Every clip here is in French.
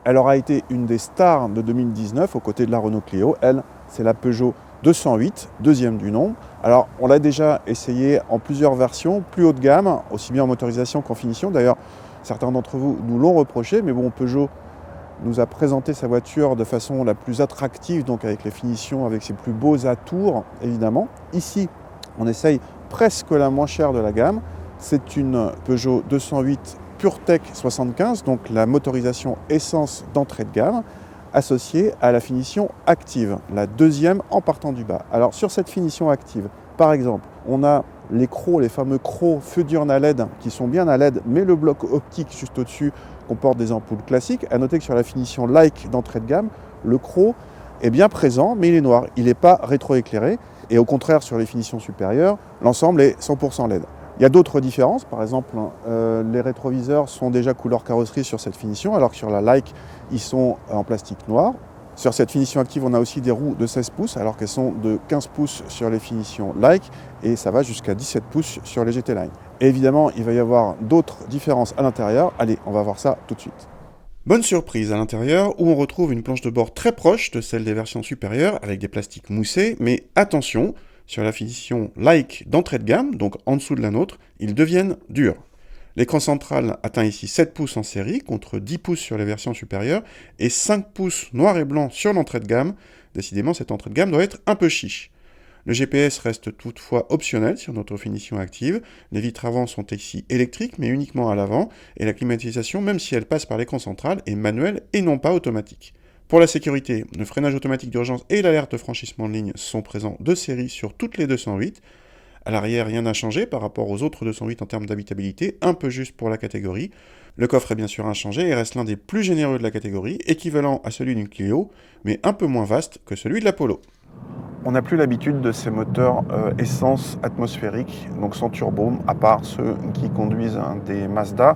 Elle aura été une des stars de 2019 aux côtés de la Renault Clio. Elle, c'est la Peugeot 208, deuxième du nom. Alors, on l'a déjà essayé en plusieurs versions, plus haut de gamme, aussi bien en motorisation qu'en finition. D'ailleurs, certains d'entre vous nous l'ont reproché, mais bon, Peugeot nous a présenté sa voiture de façon la plus attractive, donc avec les finitions, avec ses plus beaux atours, évidemment. Ici, on essaye presque la moins chère de la gamme. C'est une Peugeot 208 PureTech 75, donc la motorisation essence d'entrée de gamme, associée à la finition active, la deuxième en partant du bas. Alors sur cette finition active, par exemple, on a les crocs, les fameux crocs feu diurne à LED, qui sont bien à LED, mais le bloc optique juste au-dessus comporte des ampoules classiques. À noter que sur la finition Like d'entrée de gamme, le croc est bien présent, mais il est noir, il n'est pas rétroéclairé. Et au contraire, sur les finitions supérieures, l'ensemble est 100% LED. Il y a d'autres différences, par exemple, les rétroviseurs sont déjà couleur carrosserie sur cette finition, alors que sur la Like, ils sont en plastique noir. Sur cette finition active, on a aussi des roues de 16 pouces, alors qu'elles sont de 15 pouces sur les finitions Like, et ça va jusqu'à 17 pouces sur les GT Line. Et évidemment, il va y avoir d'autres différences à l'intérieur. Allez, on va voir ça tout de suite. Bonne surprise à l'intérieur, où on retrouve une planche de bord très proche de celle des versions supérieures, avec des plastiques moussés, mais attention, sur la finition Like d'entrée de gamme, donc en dessous de la nôtre, ils deviennent durs. L'écran central atteint ici 7 pouces en série, contre 10 pouces sur les versions supérieures, et 5 pouces noir et blanc sur l'entrée de gamme. Décidément, cette entrée de gamme doit être un peu chiche. Le GPS reste toutefois optionnel sur notre finition active. Les vitres avant sont ici électriques, mais uniquement à l'avant, et la climatisation, même si elle passe par l'écran central, est manuelle et non pas automatique. Pour la sécurité, le freinage automatique d'urgence et l'alerte de franchissement de ligne sont présents de série sur toutes les 208. À l'arrière, rien n'a changé par rapport aux autres 208 en termes d'habitabilité, un peu juste pour la catégorie. Le coffre est bien sûr inchangé et reste l'un des plus généreux de la catégorie, équivalent à celui d'une Clio, mais un peu moins vaste que celui de la Polo. On n'a plus l'habitude de ces moteurs essence atmosphérique, donc sans turbo, à part ceux qui conduisent des Mazda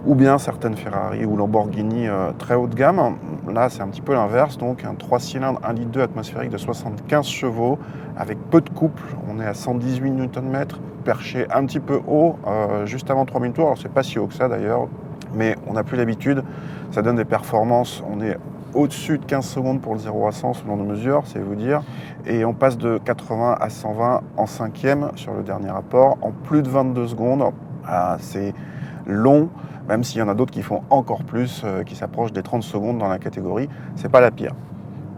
ou bien certaines Ferrari ou Lamborghini très haut de gamme. Là, c'est un petit peu l'inverse, donc un 3 cylindres 1,2 litre atmosphérique de 75 chevaux avec peu de couple. On est à 118 Nm, perché un petit peu haut, juste avant 3000 tours. Alors, c'est pas si haut que ça d'ailleurs, mais on n'a plus l'habitude. Ça donne des performances. On est au-dessus de 15 secondes pour le 0 à 100 selon nos mesures, c'est vous dire. Et on passe de 80 à 120 en cinquième sur le dernier rapport, en plus de 22 secondes. C'est long, même s'il y en a d'autres qui font encore plus, qui s'approchent des 30 secondes dans la catégorie. C'est pas la pire.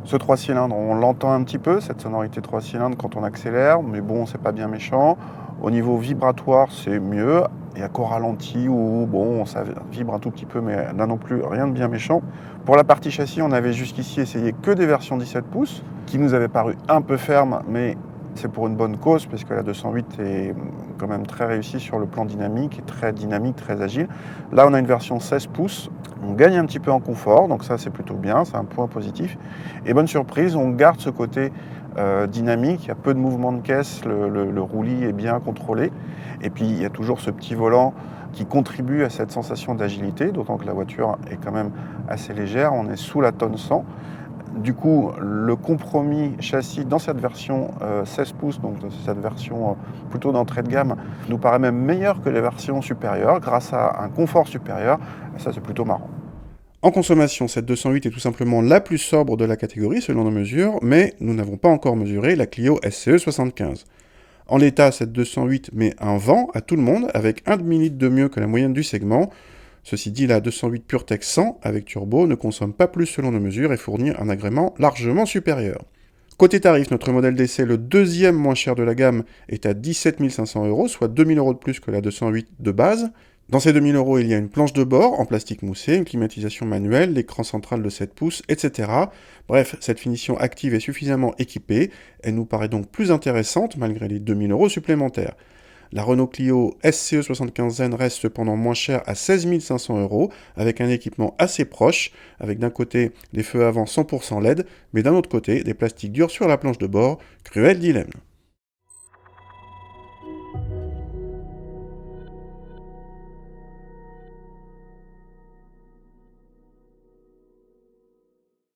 Ce 3 cylindres, on l'entend un petit peu, cette sonorité 3 cylindres quand on accélère, mais bon, c'est pas bien méchant. Au niveau vibratoire, c'est mieux. Il n'y a qu'au ralenti où bon, ça vibre un tout petit peu, mais là non plus, rien de bien méchant. Pour la partie châssis, on avait jusqu'ici essayé que des versions 17 pouces, qui nous avaient paru un peu fermes, mais c'est pour une bonne cause, puisque la 208 est quand même très réussie sur le plan dynamique, très dynamique, très agile. Là, on a une version 16 pouces, on gagne un petit peu en confort, donc ça c'est plutôt bien, c'est un point positif. Et bonne surprise, on garde ce côté dynamique, il y a peu de mouvement de caisse, le roulis est bien contrôlé. Et puis il y a toujours ce petit volant qui contribue à cette sensation d'agilité, d'autant que la voiture est quand même assez légère, on est sous la tonne 100. Du coup, le compromis châssis dans cette version 16 pouces, donc dans cette version plutôt d'entrée de gamme, nous paraît même meilleur que les versions supérieures, grâce à un confort supérieur, et ça c'est plutôt marrant. En consommation, cette 208 est tout simplement la plus sobre de la catégorie selon nos mesures, mais nous n'avons pas encore mesuré la Clio SCE 75. En l'état, cette 208 met un vent à tout le monde avec 1 demi-litre de mieux que la moyenne du segment. Ceci dit, la 208 PureTech 100 avec turbo ne consomme pas plus selon nos mesures et fournit un agrément largement supérieur. Côté tarif, notre modèle d'essai, le deuxième moins cher de la gamme, est à 17 500 €, soit 2 000 € de plus que la 208 de base. Dans ces 2 000 €, il y a une planche de bord en plastique moussé, une climatisation manuelle, l'écran central de 7 pouces, etc. Bref, cette finition active est suffisamment équipée, elle nous paraît donc plus intéressante malgré les 2 000 € supplémentaires. La Renault Clio SCE 75Zen reste cependant moins chère à 16 500 €, avec un équipement assez proche, avec d'un côté des feux avant 100% LED, mais d'un autre côté des plastiques durs sur la planche de bord, cruel dilemme.